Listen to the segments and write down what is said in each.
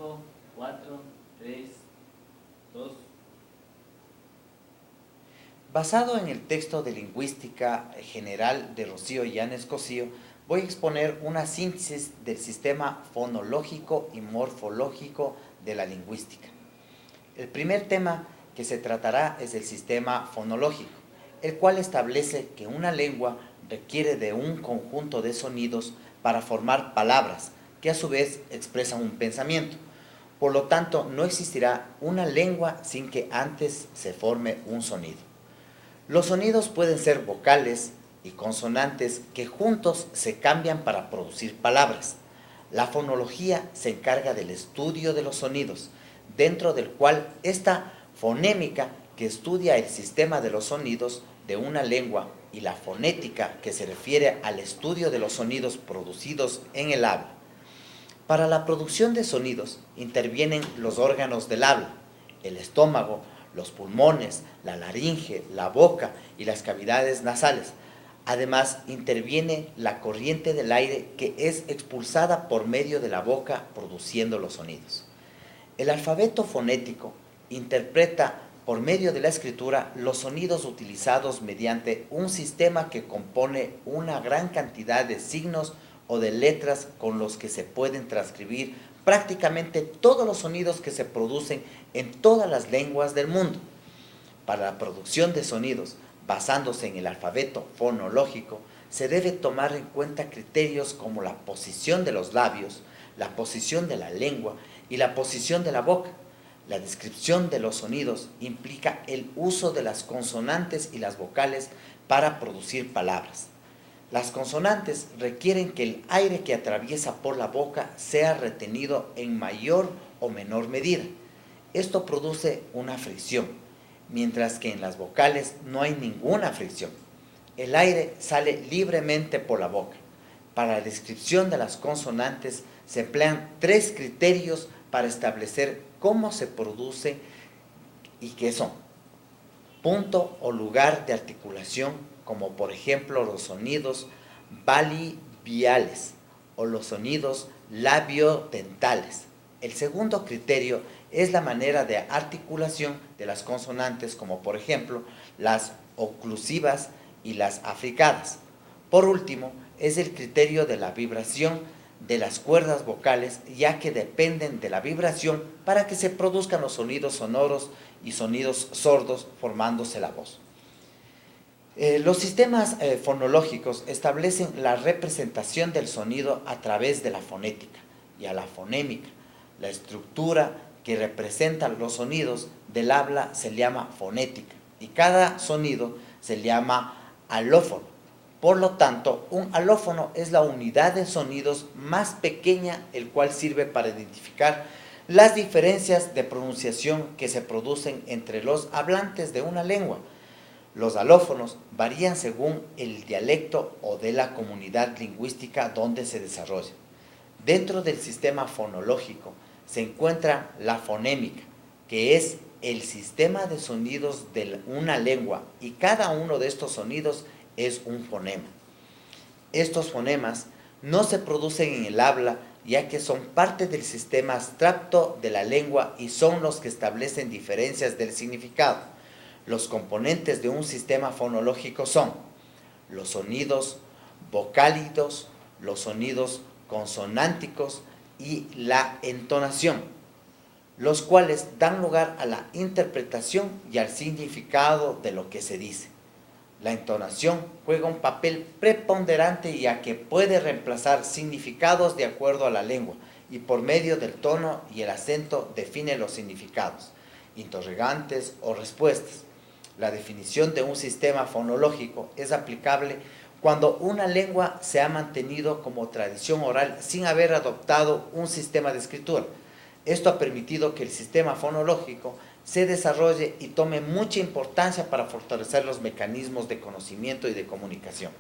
5, 4, 3, 2. Basado en el texto de Lingüística General de Rocío Llanes Cosío, voy a exponer una síntesis del sistema fonológico y morfológico de la lingüística. El primer tema que se tratará es el sistema fonológico, el cual establece que una lengua requiere de un conjunto de sonidos para formar palabras, que a su vez expresan un pensamiento. Por lo tanto, no existirá una lengua sin que antes se forme un sonido. Los sonidos pueden ser vocales y consonantes que juntos se cambian para producir palabras. La fonología se encarga del estudio de los sonidos, dentro del cual esta fonémica que estudia el sistema de los sonidos de una lengua y la fonética que se refiere al estudio de los sonidos producidos en el habla. Para la producción de sonidos intervienen los órganos del habla, el estómago, los pulmones, la laringe, la boca y las cavidades nasales. Además, interviene la corriente del aire que es expulsada por medio de la boca produciendo los sonidos. El alfabeto fonético interpreta por medio de la escritura los sonidos utilizados mediante un sistema que compone una gran cantidad de signos o de letras con los que se pueden transcribir prácticamente todos los sonidos que se producen en todas las lenguas del mundo. Para la producción de sonidos, basándose en el alfabeto fonológico, se debe tomar en cuenta criterios como la posición de los labios, la posición de la lengua y la posición de la boca. La descripción de los sonidos implica el uso de las consonantes y las vocales para producir palabras. Las consonantes requieren que el aire que atraviesa por la boca sea retenido en mayor o menor medida. Esto produce una fricción, mientras que en las vocales no hay ninguna fricción. El aire sale libremente por la boca. Para la descripción de las consonantes se emplean 3 criterios para establecer cómo se produce y qué son. Punto o lugar de articulación, como por ejemplo los sonidos baliviales o los sonidos labiodentales. El segundo criterio es la manera de articulación de las consonantes, como por ejemplo las oclusivas y las africadas. Por último, es el criterio de la vibración de las cuerdas vocales, ya que dependen de la vibración para que se produzcan los sonidos sonoros y sonidos sordos, formándose la voz. Los sistemas fonológicos establecen la representación del sonido a través de la fonética y a la fonémica. La estructura que representa los sonidos del habla se llama fonética y cada sonido se llama alófono. Por lo tanto, un alófono es la unidad de sonidos más pequeña, el cual sirve para identificar las diferencias de pronunciación que se producen entre los hablantes de una lengua. Los alófonos varían según el dialecto o de la comunidad lingüística donde se desarrolla. Dentro del sistema fonológico se encuentra la fonémica, que es el sistema de sonidos de una lengua, y cada uno de estos sonidos es un fonema. Estos fonemas no se producen en el habla, ya que son parte del sistema abstracto de la lengua y son los que establecen diferencias del significado. Los componentes de un sistema fonológico son los sonidos vocálicos, los sonidos consonánticos y la entonación, los cuales dan lugar a la interpretación y al significado de lo que se dice. La entonación juega un papel preponderante, ya que puede reemplazar significados de acuerdo a la lengua y por medio del tono y el acento define los significados, interrogantes o respuestas. La definición de un sistema fonológico es aplicable cuando una lengua se ha mantenido como tradición oral sin haber adoptado un sistema de escritura. Esto ha permitido que el sistema fonológico se desarrolle y tome mucha importancia para fortalecer los mecanismos de conocimiento y de comunicación.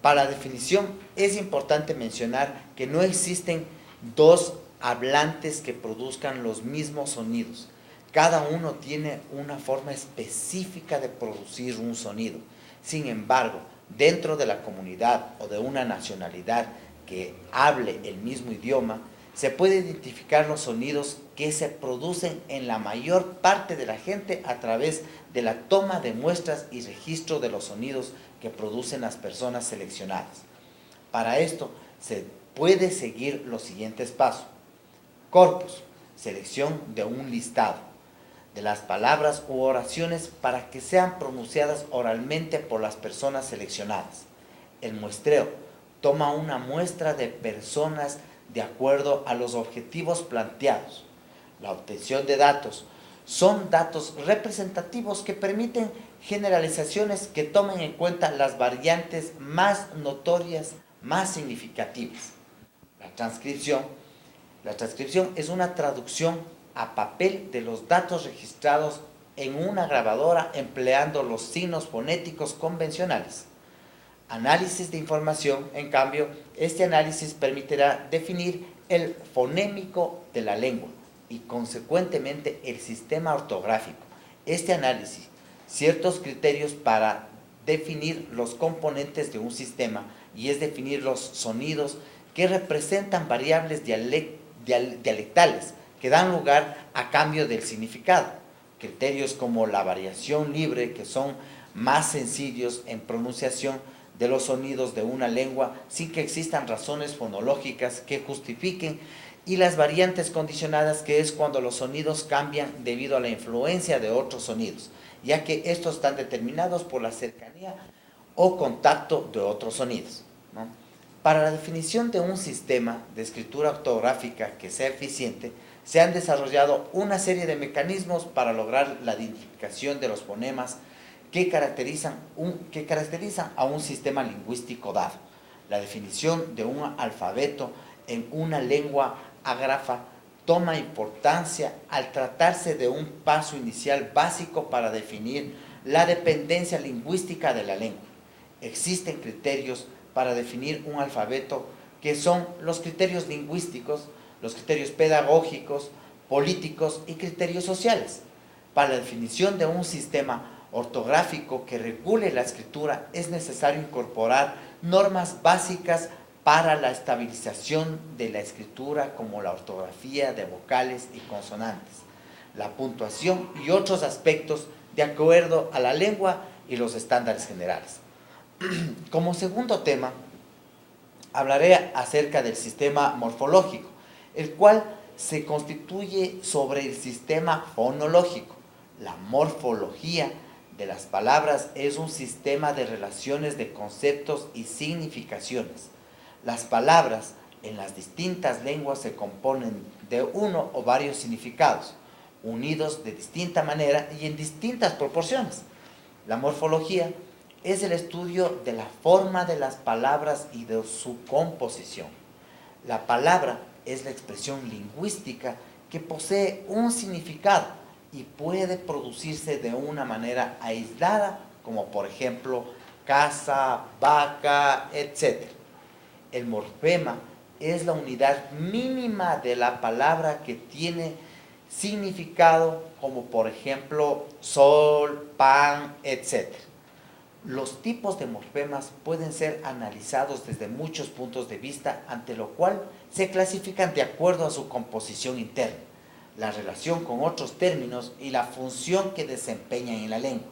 Para la definición es importante mencionar que no existen 2 hablantes que produzcan los mismos sonidos. Cada uno tiene una forma específica de producir un sonido. Sin embargo, dentro de la comunidad o de una nacionalidad que hable el mismo idioma, se puede identificar los sonidos que se producen en la mayor parte de la gente a través de la toma de muestras y registro de los sonidos que producen las personas seleccionadas. Para esto se puede seguir los siguientes pasos. Corpus, selección de un listado de las palabras u oraciones para que sean pronunciadas oralmente por las personas seleccionadas. El muestreo, toma una muestra de personas de acuerdo a los objetivos planteados. La obtención de datos, son datos representativos que permiten generalizaciones que tomen en cuenta las variantes más notorias, más significativas. La transcripción es una traducción a papel de los datos registrados en una grabadora empleando los signos fonéticos convencionales. Análisis de información, en cambio, este análisis permitirá definir el fonémico de la lengua y consecuentemente el sistema ortográfico. Este análisis, ciertos criterios para definir los componentes de un sistema, y es definir los sonidos que representan variables dialectales que dan lugar a cambio del significado. Criterios como la variación libre, que son más sencillos en pronunciación de los sonidos de una lengua sin que existan razones fonológicas que justifiquen, y las variantes condicionadas, que es cuando los sonidos cambian debido a la influencia de otros sonidos, ya que estos están determinados por la cercanía o contacto de otros sonidos, ¿no? Para la definición de un sistema de escritura ortográfica que sea eficiente, se han desarrollado una serie de mecanismos para lograr la identificación de los fonemas que caracterizan a un sistema lingüístico dado. La definición de un alfabeto en una lengua ágrafa toma importancia al tratarse de un paso inicial básico para definir la dependencia lingüística de la lengua. Existen criterios para definir un alfabeto que son los criterios lingüísticos, los criterios pedagógicos, políticos y criterios sociales. Para la definición de un sistema ortográfico que regule la escritura es necesario incorporar normas básicas para la estabilización de la escritura, como la ortografía de vocales y consonantes, la puntuación y otros aspectos de acuerdo a la lengua y los estándares generales. Como segundo tema, hablaré acerca del sistema morfológico, el cual se constituye sobre el sistema fonológico. La morfología de las palabras es un sistema de relaciones de conceptos y significaciones. Las palabras en las distintas lenguas se componen de uno o varios significados, unidos de distinta manera y en distintas proporciones. La morfología es el estudio de la forma de las palabras y de su composición. La palabra es la expresión lingüística que posee un significado y puede producirse de una manera aislada, como por ejemplo casa, vaca, etc. El morfema es la unidad mínima de la palabra que tiene significado, como por ejemplo sol, pan, etc. Los tipos de morfemas pueden ser analizados desde muchos puntos de vista, ante lo cual se clasifican de acuerdo a su composición interna, la relación con otros términos y la función que desempeñan en la lengua.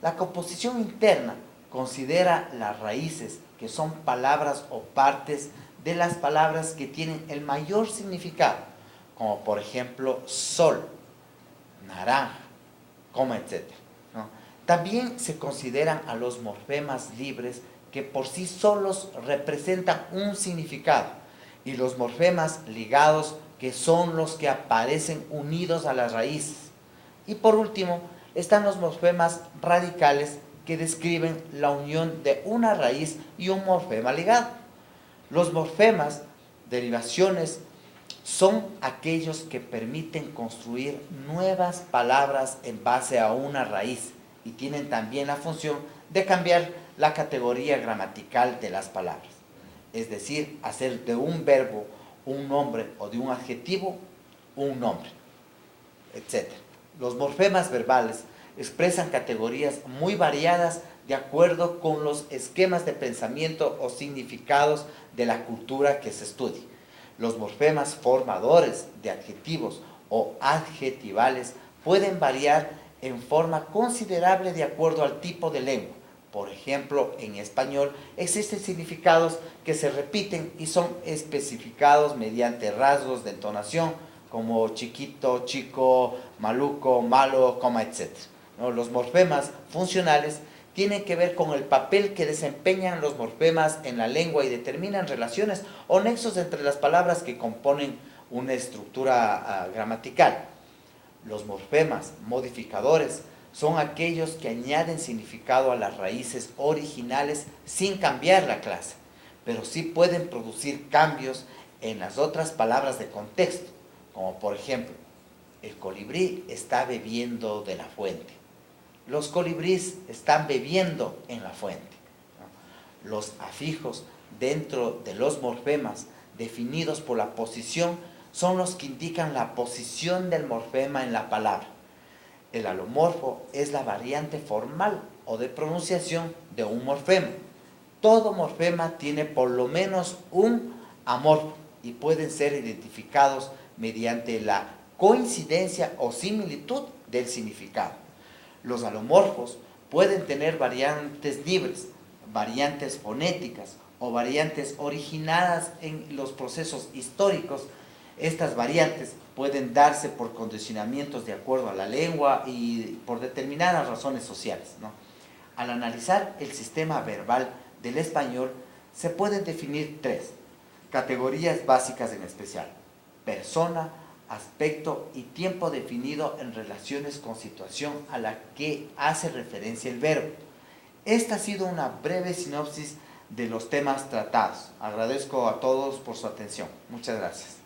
La composición interna considera las raíces, que son palabras o partes de las palabras que tienen el mayor significado, como por ejemplo sol, naranja, etc., ¿no? También se consideran a los morfemas libres, que por sí solos representan un significado, y los morfemas ligados, que son los que aparecen unidos a las raíces. Y por último, están los morfemas radicales, que describen la unión de una raíz y un morfema ligado. Los morfemas, derivaciones, son aquellos que permiten construir nuevas palabras en base a una raíz y tienen también la función de cambiar la categoría gramatical de las palabras, es decir, hacer de un verbo un nombre o de un adjetivo un nombre, etc. Los morfemas verbales expresan categorías muy variadas de acuerdo con los esquemas de pensamiento o significados de la cultura que se estudia. Los morfemas formadores de adjetivos o adjetivales pueden variar en forma considerable de acuerdo al tipo de lengua. Por ejemplo, en español existen significados que se repiten y son especificados mediante rasgos de entonación, como chiquito, chico, maluco, malo, etc. ¿No? Los morfemas funcionales tienen que ver con el papel que desempeñan los morfemas en la lengua y determinan relaciones o nexos entre las palabras que componen una estructura gramatical. Los morfemas modificadores son aquellos que añaden significado a las raíces originales sin cambiar la clase, pero sí pueden producir cambios en las otras palabras de contexto, como por ejemplo, el colibrí está bebiendo de la fuente. Los colibríes están bebiendo en la fuente, ¿no? Los afijos dentro de los morfemas definidos por la posición son los que indican la posición del morfema en la palabra. El alomorfo es la variante formal o de pronunciación de un morfema. Todo morfema tiene por lo menos un amorfo y pueden ser identificados mediante la coincidencia o similitud del significado. Los alomorfos pueden tener variantes libres, variantes fonéticas o variantes originadas en los procesos históricos. Estas variantes pueden darse por condicionamientos de acuerdo a la lengua y por determinadas razones sociales, ¿no? Al analizar el sistema verbal del español, se pueden definir tres categorías básicas en especial: persona, aspecto y tiempo definido en relaciones con situación a la que hace referencia el verbo. Esta ha sido una breve sinopsis de los temas tratados. Agradezco a todos por su atención. Muchas gracias.